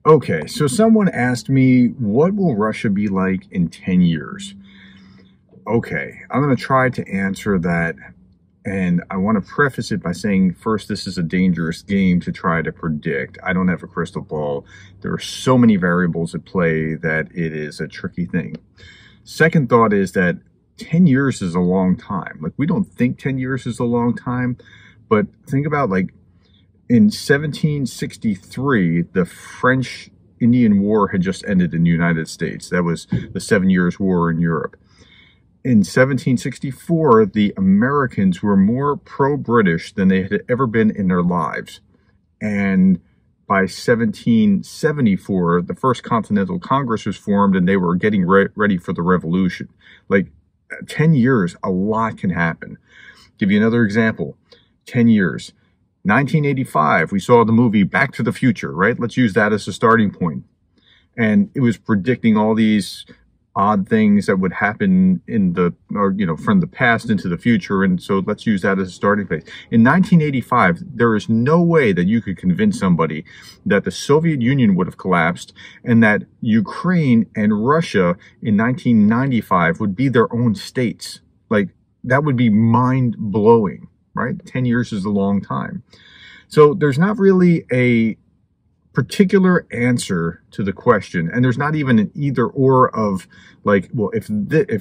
Okay, so someone asked me, what will Russia be like in 10 years? Okay, I'm going to try to answer that. And I want to preface it by saying, first, this is a dangerous game to try to predict. I don't have a crystal ball. There are so many variables at play that it is a tricky thing. Second thought is that 10 years is a long time. Like, we don't think 10 years is a long time, but think about, like, in 1763, the French Indian War had just ended in the United States. That was the 7 Years' War in Europe. In 1764, the Americans were more pro-British than they had ever been in their lives. And by 1774, the First Continental Congress was formed, and they were getting ready for the Revolution. Like, 10 years, a lot can happen. Give you another example. 10 years. 1985, we saw the movie Back to the Future, right? Let's use that as a starting point. And it was predicting all these odd things that would happen in from the past into the future. And so let's use that as a starting place. In 1985, there is no way that you could convince somebody that the Soviet Union would have collapsed and that Ukraine and Russia in 1995 would be their own states. Like, that would be mind-blowing, right? 10 years is a long time. So there's not really a particular answer to the question, and there's not even an either or of, like, well, if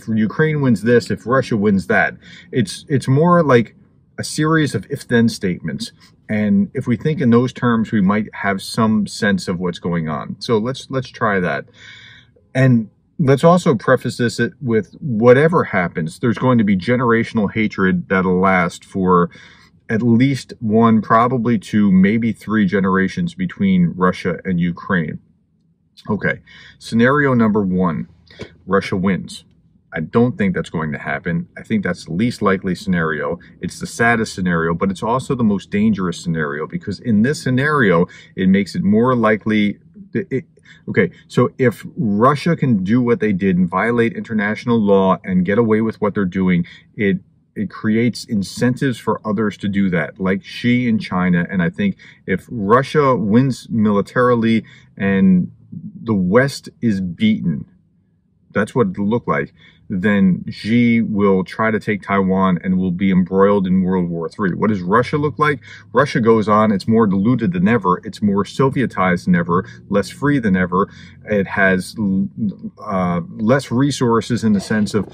Ukraine wins this, if Russia wins that. It's more like a series of if-then statements, and if we think in those terms, we might have some sense of what's going on. So let's try that. And let's also preface this with, whatever happens, there's going to be generational hatred that'll last for at least one, probably two, maybe three generations between Russia and Ukraine. Okay, scenario number one, Russia wins. I don't think that's going to happen. I think that's the least likely scenario. It's the saddest scenario, but it's also the most dangerous scenario, because in this scenario, it makes it more likely. Okay, so if Russia can do what they did and violate international law and get away with what they're doing, it creates incentives for others to do that, like Xi in China. And I think if Russia wins militarily and the West is beaten, that's what it'll look like, then Xi will try to take Taiwan and will be embroiled in World War III. What does Russia look like? Russia goes on, it's more diluted than ever, it's more Sovietized than ever, less free than ever. It has less resources in the sense of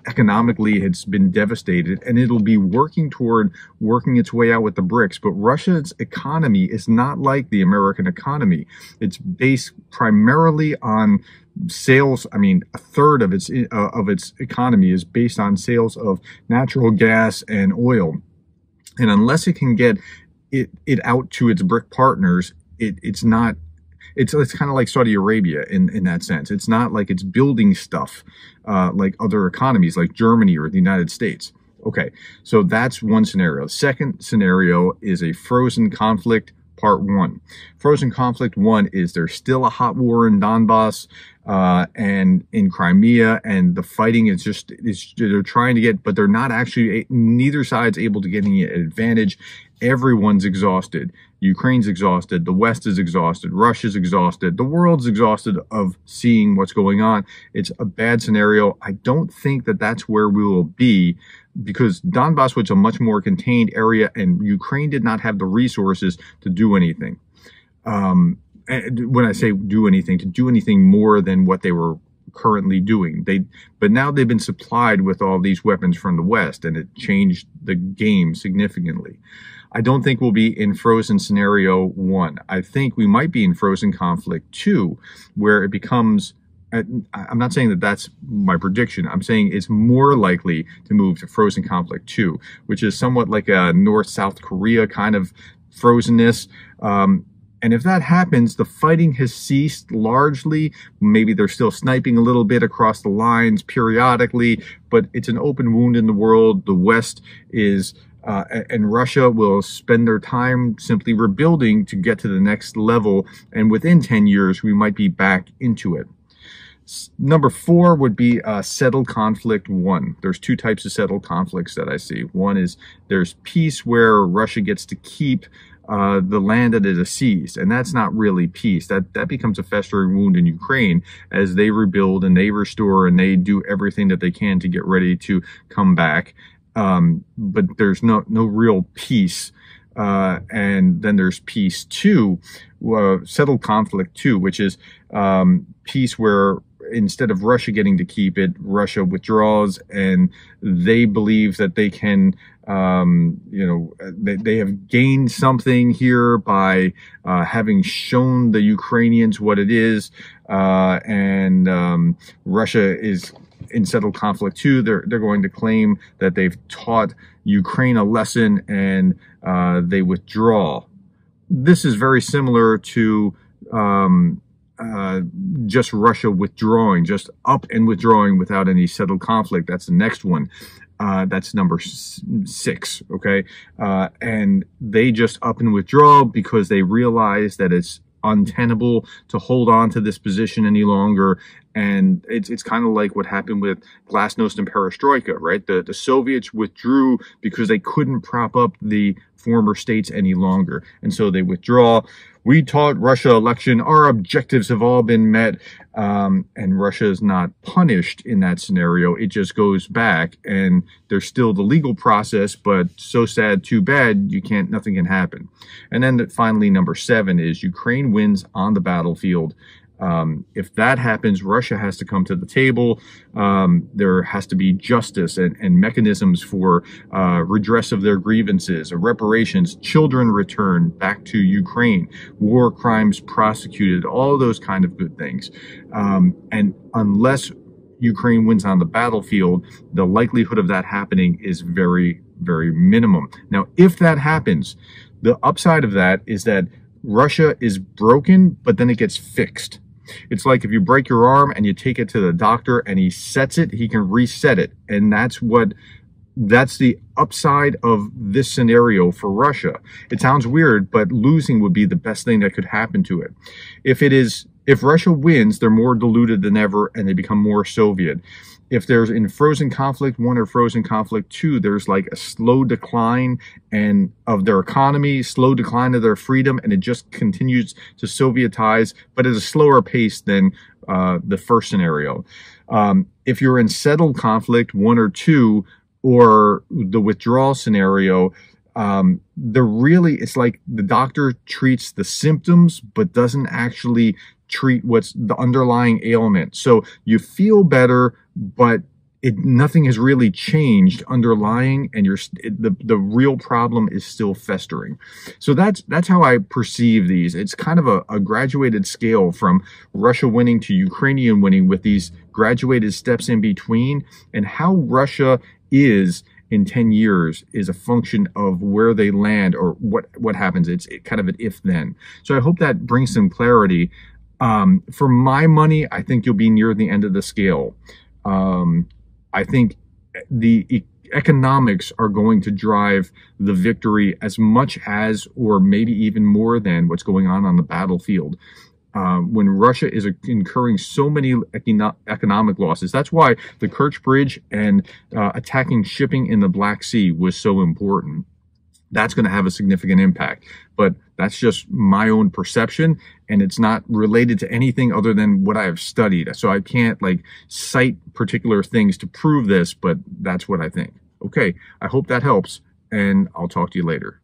economically it's been devastated, and it'll be working its way out with the BRICS. But Russia's economy is not like the American economy. It's based primarily on sales. I mean, a third of its economy is based on sales of natural gas and oil, and unless it can get it out to its BRIC partners, it's not. It's kind of like Saudi Arabia in that sense. It's not like it's building stuff like other economies like Germany or the United States. Okay, so that's one scenario. The second scenario is a frozen conflict. Part one. Frozen conflict one is there's still a hot war in Donbass and in Crimea, and the fighting is they're trying to get, but they're not actually, neither side's able to get any advantage. Everyone's exhausted. Ukraine's exhausted. The West is exhausted. Russia's exhausted. The world's exhausted of seeing what's going on. It's a bad scenario. I don't think that that's where we will be, because Donbass was a much more contained area, and Ukraine did not have the resources to do anything. And when I say do anything, to do anything more than what they were currently doing. But now they've been supplied with all these weapons from the West, and it changed the game significantly. I don't think we'll be in frozen scenario one. I think we might be in frozen conflict two, where it becomes, I'm not saying that that's my prediction. I'm saying it's more likely to move to frozen conflict two, which is somewhat like a North-South Korea kind of frozenness. And if that happens, the fighting has ceased largely. Maybe they're still sniping a little bit across the lines periodically, but it's an open wound in the world. The West is, and Russia will spend their time simply rebuilding to get to the next level. And within 10 years, we might be back into it. Number four would be settled conflict one. There's two types of settled conflicts that I see. One is there's peace where Russia gets to keep the land that it has seized. And that's not really peace. That becomes a festering wound in Ukraine as they rebuild and they restore and they do everything that they can to get ready to come back. But there's no real peace. And then there's peace two, settled conflict two, which is peace where instead of Russia getting to keep it, Russia withdraws, and they believe that they can, they have gained something here by having shown the Ukrainians what it is, and Russia is in settled conflict too. They're going to claim that they've taught Ukraine a lesson, and they withdraw. This is very similar to just Russia withdrawing, just up and withdrawing without any settled conflict. That's the next one. That's number 6, okay? And they just up and withdraw because they realize that it's untenable to hold on to this position any longer. And it's kind of like what happened with Glasnost and Perestroika, right? The Soviets withdrew because they couldn't prop up the former states any longer. And so they withdraw. We taught Russia election. Our objectives have all been met. And Russia is not punished in that scenario. It just goes back, and there's still the legal process, but so sad, too bad, nothing can happen. And then finally, number 7 is Ukraine wins on the battlefield. If that happens, Russia has to come to the table. There has to be justice and mechanisms for redress of their grievances, reparations, children returned back to Ukraine, war crimes prosecuted, all those kind of good things. And unless Ukraine wins on the battlefield, the likelihood of that happening is very, very minimum. Now, if that happens, the upside of that is that Russia is broken, but then it gets fixed. It's like if you break your arm and you take it to the doctor and he sets it, he can reset it. And that's the upside of this scenario for Russia. It sounds weird, but losing would be the best thing that could happen to it. If Russia wins, they're more diluted than ever and they become more Soviet. If there's in frozen conflict 1 or frozen conflict 2, there's like a slow decline of their economy, slow decline of their freedom, and it just continues to Sovietize, but at a slower pace than the first scenario. If you're in settled conflict 1 or 2, or the withdrawal scenario, it's like the doctor treats the symptoms, but doesn't actually treat what's the underlying ailment. So you feel better, but nothing has really changed underlying, and the real problem is still festering. So that's how I perceive these. It's kind of a graduated scale from Russia winning to Ukrainian winning, with these graduated steps in between, and how Russia is in 10 years is a function of where they land or what happens. It's kind of an if-then. So I hope that brings some clarity. For my money, I think you'll be near the end of the scale. I think the economics are going to drive the victory as much as, or maybe even more than, what's going on the battlefield. When Russia is incurring so many economic losses. That's why the Kerch Bridge and attacking shipping in the Black Sea was so important. That's going to have a significant impact. But that's just my own perception, and it's not related to anything other than what I have studied. So I can't cite particular things to prove this, but that's what I think. Okay, I hope that helps, and I'll talk to you later.